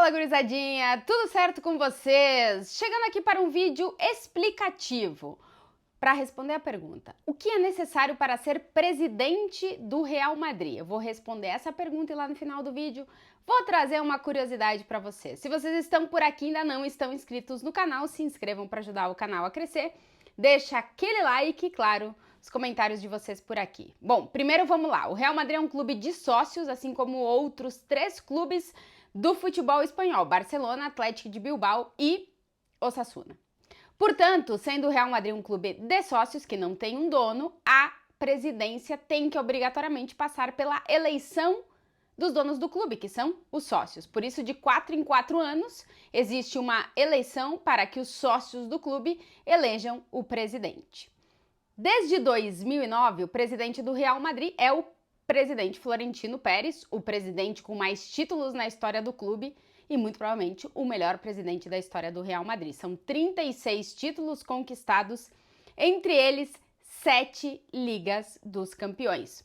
Fala, gurizadinha! Tudo certo com vocês? Chegando aqui para um vídeo explicativo para responder a pergunta: o que é necessário para ser presidente do Real Madrid? Eu vou responder essa pergunta e lá no final do vídeo vou trazer uma curiosidade para vocês. Se vocês estão por aqui e ainda não estão inscritos no canal, se inscrevam para ajudar o canal a crescer. Deixa aquele like e, claro, os comentários de vocês por aqui. Bom, primeiro vamos lá. O Real Madrid é um clube de sócios, assim como outros 3 clubes do futebol espanhol: Barcelona, Atlético de Bilbao e Osasuna. Portanto, sendo o Real Madrid um clube de sócios que não tem um dono, a presidência tem que obrigatoriamente passar pela eleição dos donos do clube, que são os sócios. Por isso, de 4 em 4 anos, existe uma eleição para que os sócios do clube elejam o presidente. Desde 2009, o presidente do Real Madrid é o presidente Florentino Pérez, o presidente com mais títulos na história do clube e muito provavelmente o melhor presidente da história do Real Madrid. São 36 títulos conquistados, entre eles 7 Ligas dos Campeões.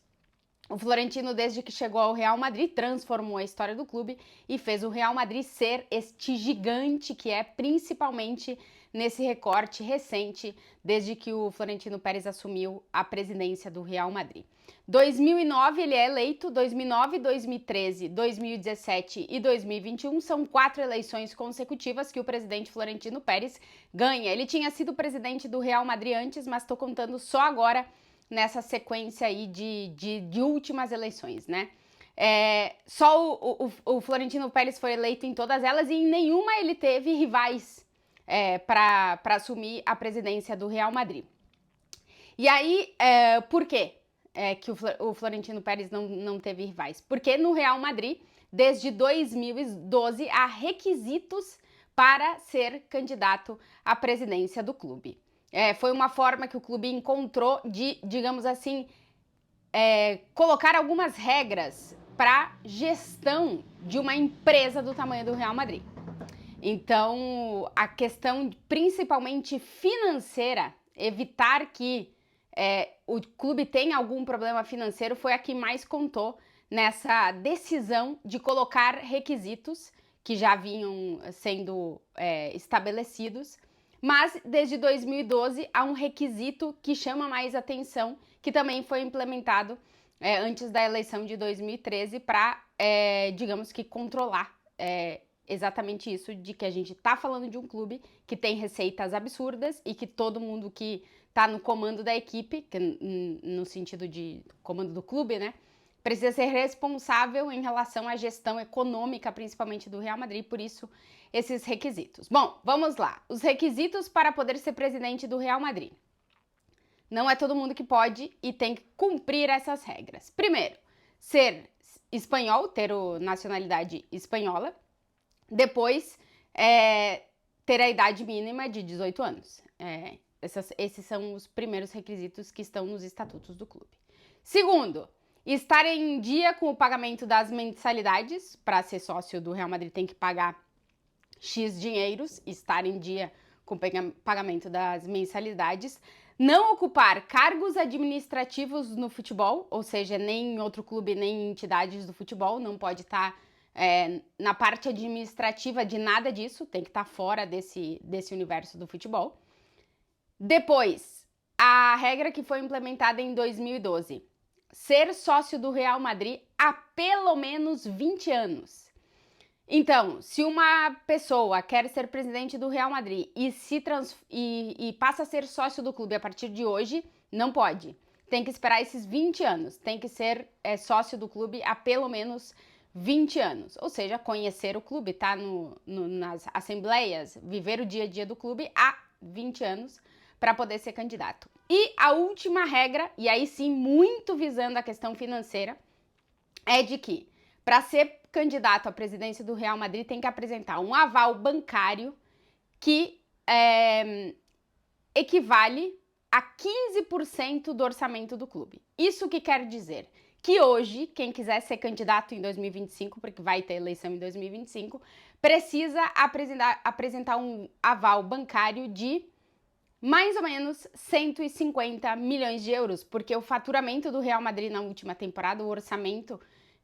O Florentino, desde que chegou ao Real Madrid, transformou a história do clube e fez o Real Madrid ser este gigante que é, principalmente nesse recorte recente, desde que o Florentino Pérez assumiu a presidência do Real Madrid. 2009 ele é eleito, 2009, 2013, 2017 e 2021 são 4 eleições consecutivas que o presidente Florentino Pérez ganha. Ele tinha sido presidente do Real Madrid antes, mas estou contando só agora nessa sequência aí de últimas eleições, né? Só o Florentino Pérez foi eleito em todas elas e em nenhuma ele teve rivais para assumir a presidência do Real Madrid. E aí, por quê que o Florentino Pérez não teve rivais? Porque no Real Madrid, desde 2012, há requisitos para ser candidato à presidência do clube. Foi uma forma que o clube encontrou de, digamos assim, colocar algumas regras para gestão de uma empresa do tamanho do Real Madrid. Então, a questão principalmente financeira, evitar que o clube tenha algum problema financeiro, foi a que mais contou nessa decisão de colocar requisitos que já vinham sendo estabelecidos. Mas, desde 2012, há um requisito que chama mais atenção, que também foi implementado antes da eleição de 2013 para, digamos que, controlar exatamente isso, de que a gente tá falando de um clube que tem receitas absurdas e que todo mundo que tá no comando da equipe, que, no sentido de comando do clube, né, precisa ser responsável em relação à gestão econômica, principalmente do Real Madrid, por isso esses requisitos. Bom, vamos lá. Os requisitos para poder ser presidente do Real Madrid. Não é todo mundo que pode e tem que cumprir essas regras. Primeiro, ser espanhol, ter a nacionalidade espanhola. Depois, ter a idade mínima de 18 anos. Esses são os primeiros requisitos que estão nos estatutos do clube. Segundo, estar em dia com o pagamento das mensalidades. Para ser sócio do Real Madrid tem que pagar X dinheiros, estar em dia com o pagamento das mensalidades. Não ocupar cargos administrativos no futebol, ou seja, nem em outro clube, nem em entidades do futebol, não pode estar na parte administrativa de nada disso, tem que estar fora desse universo do futebol. Depois, a regra que foi implementada em 2012, ser sócio do Real Madrid há pelo menos 20 anos. Então, se uma pessoa quer ser presidente do Real Madrid e passa a ser sócio do clube a partir de hoje, não pode. Tem que esperar esses 20 anos, tem que ser sócio do clube há pelo menos 20 anos, ou seja, conhecer o clube, tá nas assembleias, viver o dia a dia do clube há 20 anos para poder ser candidato. E a última regra, e aí sim muito visando a questão financeira, é de que para ser candidato à presidência do Real Madrid tem que apresentar um aval bancário que equivale a 15% do orçamento do clube. Isso que quer dizer que hoje, quem quiser ser candidato em 2025, porque vai ter eleição em 2025, precisa apresentar um aval bancário de mais ou menos 150 milhões de euros, porque o faturamento do Real Madrid na última temporada, o orçamento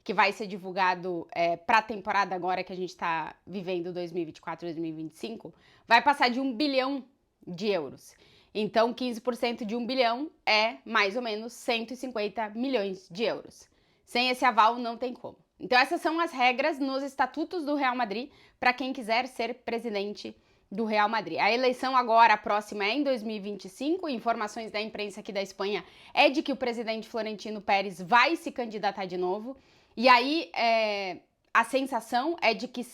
que vai ser divulgado para a temporada agora que a gente está vivendo 2024, 2025, vai passar de 1 bilhão de euros. Então, 15% de 1 bilhão é mais ou menos 150 milhões de euros. Sem esse aval, não tem como. Então, essas são as regras nos estatutos do Real Madrid para quem quiser ser presidente do Real Madrid. A eleição agora, a próxima, é em 2025. Informações da imprensa aqui da Espanha é de que o presidente Florentino Pérez vai se candidatar de novo. E aí, a sensação é de que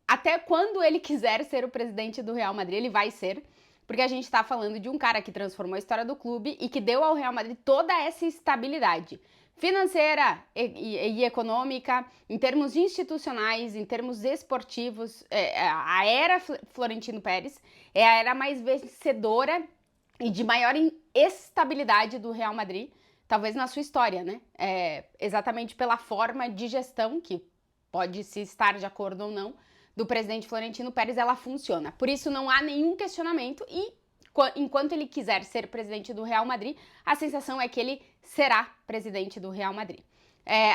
até quando ele quiser ser o presidente do Real Madrid, ele vai ser, porque a gente tá falando de um cara que transformou a história do clube e que deu ao Real Madrid toda essa estabilidade financeira e econômica, em termos institucionais, em termos esportivos. A era Florentino Pérez é a era mais vencedora e de maior estabilidade do Real Madrid, talvez na sua história, né? Exatamente pela forma de gestão, que pode se estar de acordo ou não, do presidente Florentino Pérez, ela funciona. Por isso não há nenhum questionamento e enquanto ele quiser ser presidente do Real Madrid, a sensação é que ele será presidente do Real Madrid.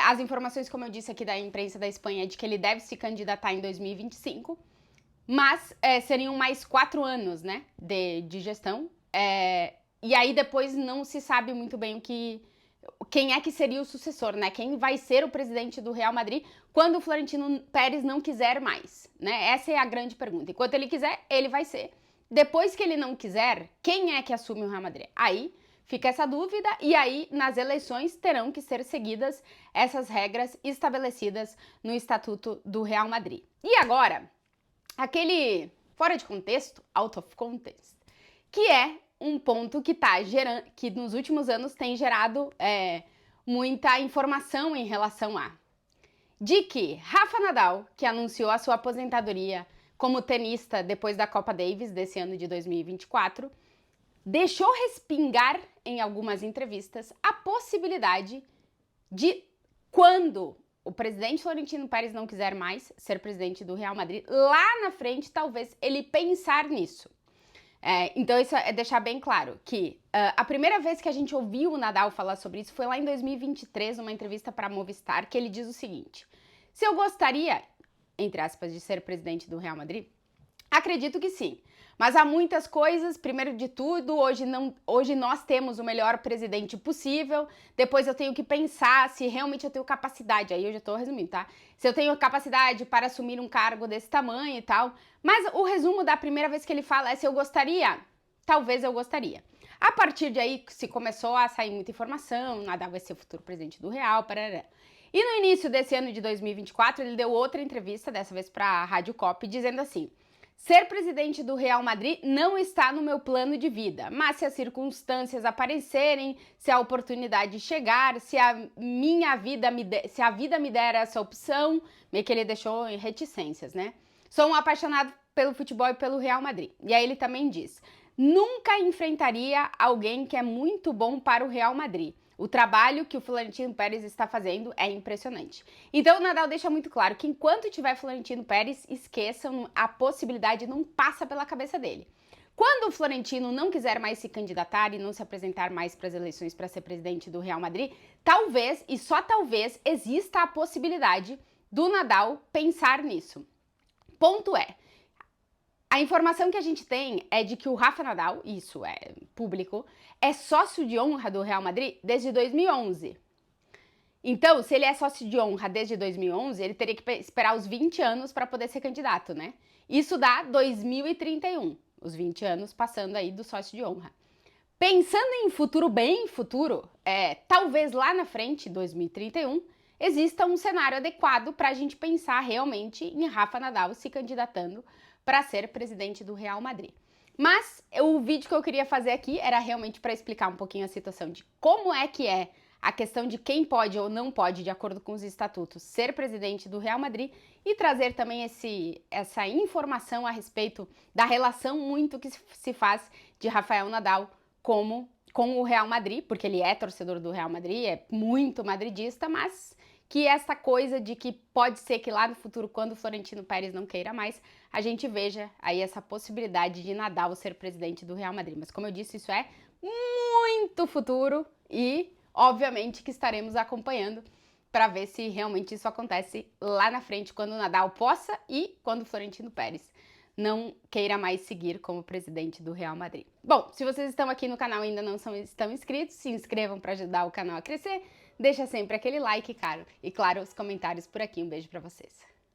As informações, como eu disse aqui da imprensa da Espanha, é de que ele deve se candidatar em 2025, mas seriam mais 4 anos, né, de gestão. E aí depois não se sabe muito bem quem é que seria o sucessor, né? Quem vai ser o presidente do Real Madrid quando o Florentino Pérez não quiser mais, né? Essa é a grande pergunta. Enquanto ele quiser, ele vai ser. Depois que ele não quiser, quem é que assume o Real Madrid? Aí fica essa dúvida e aí nas eleições terão que ser seguidas essas regras estabelecidas no Estatuto do Real Madrid. E agora, aquele fora de contexto, out of context, que é um ponto que nos últimos anos tem gerado muita informação em relação de que Rafa Nadal, que anunciou a sua aposentadoria como tenista depois da Copa Davis desse ano de 2024, deixou respingar em algumas entrevistas a possibilidade de, quando o presidente Florentino Pérez não quiser mais ser presidente do Real Madrid, lá na frente, talvez ele pensar nisso. Então isso é deixar bem claro que a primeira vez que a gente ouviu o Nadal falar sobre isso foi lá em 2023, numa entrevista para a Movistar, que ele diz o seguinte: se eu gostaria, entre aspas, de ser presidente do Real Madrid, acredito que sim. Mas há muitas coisas, primeiro de tudo, hoje nós temos o melhor presidente possível, depois eu tenho que pensar se realmente eu tenho capacidade, aí eu já tô resumindo, tá? Se eu tenho capacidade para assumir um cargo desse tamanho e tal. Mas o resumo da primeira vez que ele fala é: se eu gostaria, talvez eu gostaria. A partir de aí, se começou a sair muita informação, Nadal vai ser o futuro presidente do Real, parará. E no início desse ano de 2024, ele deu outra entrevista, dessa vez para a Rádio Cop, dizendo assim: ser presidente do Real Madrid não está no meu plano de vida, mas se as circunstâncias aparecerem, se a oportunidade chegar, se a vida me der essa opção, meio que ele deixou em reticências, né? Sou um apaixonado pelo futebol e pelo Real Madrid. E aí ele também diz: nunca enfrentaria alguém que é muito bom para o Real Madrid. O trabalho que o Florentino Pérez está fazendo é impressionante. Então o Nadal deixa muito claro que enquanto tiver Florentino Pérez, esqueçam, a possibilidade não passa pela cabeça dele. Quando o Florentino não quiser mais se candidatar e não se apresentar mais para as eleições para ser presidente do Real Madrid, talvez, e só talvez, exista a possibilidade do Nadal pensar nisso. Ponto é, a informação que a gente tem é de que o Rafa Nadal, isso é público, é sócio de honra do Real Madrid desde 2011. Então, se ele é sócio de honra desde 2011, ele teria que esperar os 20 anos para poder ser candidato, né? Isso dá 2031, os 20 anos passando aí do sócio de honra. Pensando em futuro, bem futuro, talvez lá na frente, 2031, exista um cenário adequado para a gente pensar realmente em Rafa Nadal se candidatando para ser presidente do Real Madrid. Mas o vídeo que eu queria fazer aqui era realmente para explicar um pouquinho a situação de como é que é a questão de quem pode ou não pode, de acordo com os estatutos, ser presidente do Real Madrid e trazer também essa informação a respeito da relação muito que se faz de Rafael Nadal com o Real Madrid, porque ele é torcedor do Real Madrid, é muito madridista, mas que essa coisa de que pode ser que lá no futuro, quando o Florentino Pérez não queira mais, a gente veja aí essa possibilidade de Nadal ser presidente do Real Madrid. Mas como eu disse, isso é muito futuro e, obviamente, que estaremos acompanhando para ver se realmente isso acontece lá na frente, quando o Nadal possa e quando o Florentino Pérez não queira mais seguir como presidente do Real Madrid. Bom, se vocês estão aqui no canal e ainda não estão inscritos, se inscrevam para ajudar o canal a crescer, deixa sempre aquele like, cara, e claro, os comentários por aqui. Um beijo para vocês.